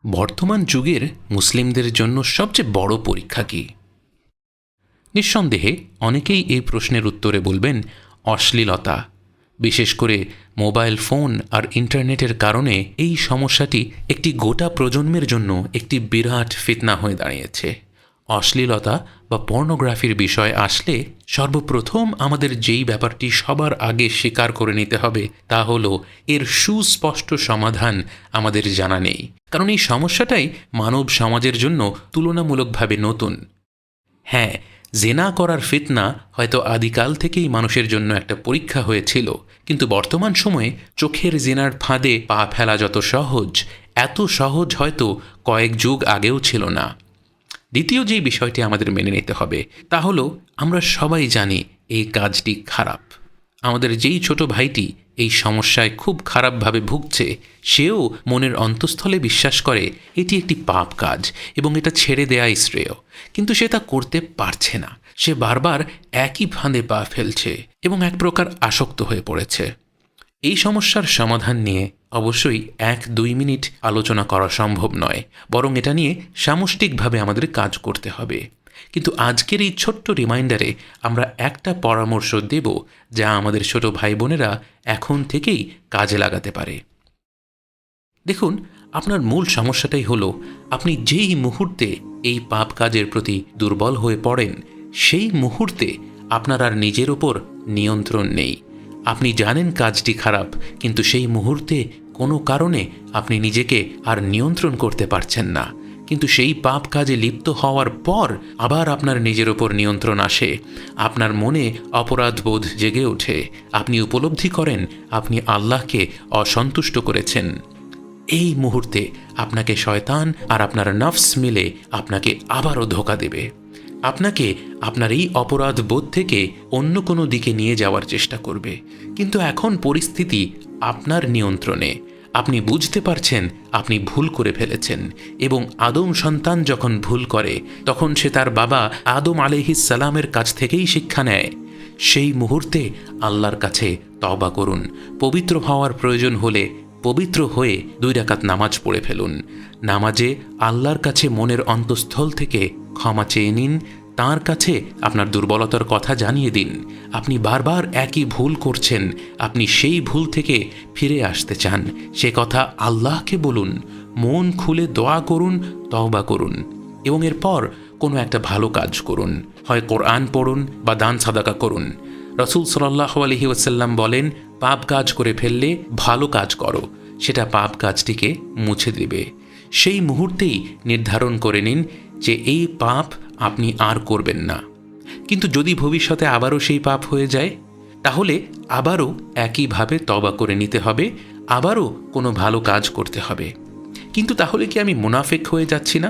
বর্তমান যুগের মুসলিমদের জন্য সবচেয়ে বড় পরীক্ষা কি? নিঃসন্দেহে অনেকেই এই প্রশ্নের উত্তরে বলবেন অশ্লীলতা। বিশেষ করে মোবাইল ফোন আর ইন্টারনেটের কারণে এই সমস্যাটি একটি গোটা প্রজন্মের জন্য একটি বিরাট ফিতনা হয়ে দাঁড়িয়েছে। অশ্লীলতা বা পর্নোগ্রাফির বিষয় আসলে সর্বপ্রথম আমাদের যেই ব্যাপারটি সবার আগে স্বীকার করে নিতে হবে তা হলো এর সুস্পষ্ট সমাধান আমাদের জানা নেই। কারণ এই সমস্যাটাই মানব সমাজের জন্য তুলনামূলকভাবে নতুন। হ্যাঁ, জেনা করার ফিতনা হয়তো আদিকাল থেকেই মানুষের জন্য একটা পরীক্ষা হয়েছিল, কিন্তু বর্তমান সময়ে চোখের জেনার ফাঁদে পা ফেলা যত সহজ, এত সহজ হয়তো কয়েক যুগ আগেও ছিল না। দ্বিতীয় যেই বিষয়টি আমাদের মেনে নিতে হবে তা হলো আমরা সবাই জানি এই কাজটি খারাপ। আমাদের যেই ছোট ভাইটি এই সমস্যায় খুব খারাপভাবে ভুগছে, সেও মনের অন্তঃস্থলে বিশ্বাস করে এটি একটি পাপ কাজ এবং এটা ছেড়ে দেয়াই শ্রেয়, কিন্তু সে তা করতে পারছে না। সে বারবার একই ফাঁদে পা ফেলছে এবং এক প্রকার আসক্ত হয়ে পড়েছে। এই সমস্যার সমাধান নিয়ে অবশ্যই 1-2 মিনিট আলোচনা করা সম্ভব নয়, বরং এটা নিয়ে সামষ্টিকভাবে আমাদের কাজ করতে হবে। কিন্তু আজকের এই ছোট্ট রিমাইন্ডারে আমরা একটা পরামর্শ দেব যা আমাদের ছোট ভাই বোনেরা এখন থেকেই কাজে লাগাতে পারে। দেখুন, আপনার মূল সমস্যাটাই হলো আপনি যেই মুহূর্তে এই পাপ কাজের প্রতি দুর্বল হয়ে পড়েন, সেই মুহূর্তে আপনার আর নিজের ওপর নিয়ন্ত্রণ নেই। আপনি জানেন কাজটি খারাপ, কিন্তু সেই মুহূর্তে কোনো কারণে আপনি নিজেকে আর নিয়ন্ত্রণ করতে পারছেন না। কিন্তু সেই পাপ কাজে লিপ্ত হওয়ার পর আবার আপনার নিজের ওপর নিয়ন্ত্রণ আসে। আপনার মনে অপরাধবোধ জেগে ওঠে। আপনি উপলব্ধি করেন আপনি আল্লাহকে অসন্তুষ্ট করেছেন। এই মুহূর্তে আপনাকে শয়তান আর আপনার নফস মিলে আপনাকে আবারও ধোঁকা দেবে। আপনাকে আপনার এই অপরাধ বোধ থেকে অন্য কোনো দিকে নিয়ে যাওয়ার চেষ্টা করবে। কিন্তু এখন পরিস্থিতি আপনার নিয়ন্ত্রণে। আপনি বুঝতে পারছেন আপনি ভুল করে ফেলেছেন, এবং আদম সন্তান যখন ভুল করে তখন সে তার বাবা আদম আলাইহিস সালামের কাছ থেকেই শিক্ষা নেয়। সেই মুহূর্তে আল্লাহর কাছে তওবা করুন। পবিত্র হওয়ার প্রয়োজন হলে পবিত্র হয়ে 2 রাকাত নামাজ পড়ে ফেলুন। নামাজে আল্লাহর কাছে মনের অন্তঃস্থল থেকে ক্ষমা চেয়ে নিন। তাঁর কাছে আপনার দুর্বলতার কথা জানিয়ে দিন। আপনি বারবার একই ভুল করছেন, আপনি সেই ভুল থেকে ফিরে আসতে চান, সে কথা আল্লাহকে বলুন। মন খুলে দোয়া করুন, তওবা করুন, এবং এরপর কোনো একটা ভালো কাজ করুন। হয় কোরআন পড়ুন বা দান সাদাকা করুন। রাসূল সাল্লাল্লাহু আলাইহি ওয়াসাল্লাম বলেন, পাপ কাজ করে ফেললে ভালো কাজ করো, সেটা পাপ কাজটিকে মুছে দেবে। সেই মুহূর্তেই নির্ধারণ করে নিন যে এই পাপ আপনি আর করবেন না। কিন্তু যদি ভবিষ্যতে আবারও সেই পাপ হয়ে যায়, তাহলে আবারও একইভাবে তওবা করে নিতে হবে, আবারও কোনো ভালো কাজ করতে হবে। কিন্তু তাহলে কি আমি মুনাফিক হয়ে যাচ্ছি না?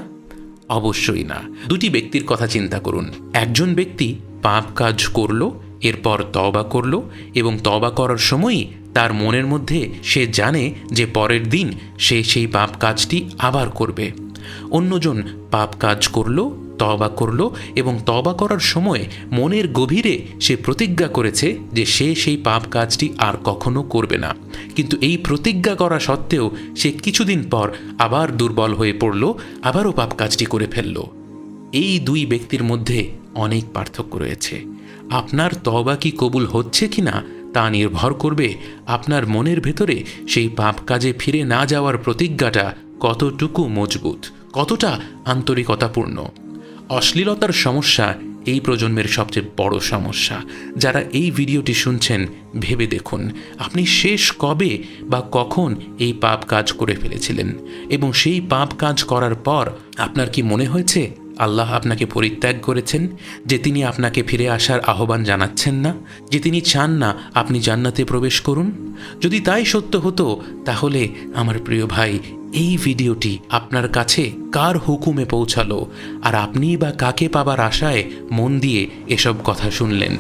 অবশ্যই না। 2টি ব্যক্তির কথা চিন্তা করুন। একজন ব্যক্তি পাপ কাজ করলো, এরপর তওবা করলো, এবং তওবা করার সময়ই তার মনের মধ্যে সে জানে যে পরের দিন সে সেই পাপ কাজটি আবার করবে। অন্যজন পাপ কাজ করলো, তওবা করলো, এবং তওবা করার সময় মনের গভীরে সে প্রতিজ্ঞা করেছে যে সে সেই পাপ কাজটি আর কখনো করবে না। কিন্তু এই প্রতিজ্ঞা করা সত্ত্বেও সে কিছুদিন পর আবার দুর্বল হয়ে পড়ল, আবারও পাপ কাজটি করে ফেলল। এই 2 ব্যক্তির মধ্যে অনেক পার্থক্য রয়েছে। আপনার তওবা কি কবুল হচ্ছে কি না তা নির্ভর করবে আপনার মনের ভেতরে সেই পাপ কাজে ফিরে না যাওয়ার প্রতিজ্ঞাটা কতটুকু মজবুত, কতটা আন্তরিকতাপূর্ণ। অশ্লীলতার সমস্যা এই প্রজন্মের সবচেয়ে বড় সমস্যা। যারা এই ভিডিওটি শুনছেন, ভেবে দেখুন আপনি শেষ কবে বা কখন এই পাপ কাজ করে ফেলেছিলেন, এবং সেই পাপ কাজ করার পর আপনার কি মনে হয়েছে আল্লাহ আপনাকে পরিত্যাগ করেছেন, যে তিনি আপনাকে ফিরে আসার আহ্বান জানাচ্ছেন না, যে তিনি চান না আপনি জান্নাতে প্রবেশ করুন? যদি তাই সত্য হতো, তাহলে আমার প্রিয় ভাই, এই ভিডিওটি আপনার কাছে কার হুকুমে পৌঁছালো, আর আপনি বা কাকে পাবার আশায় মন দিয়ে এসব কথা শুনলেন?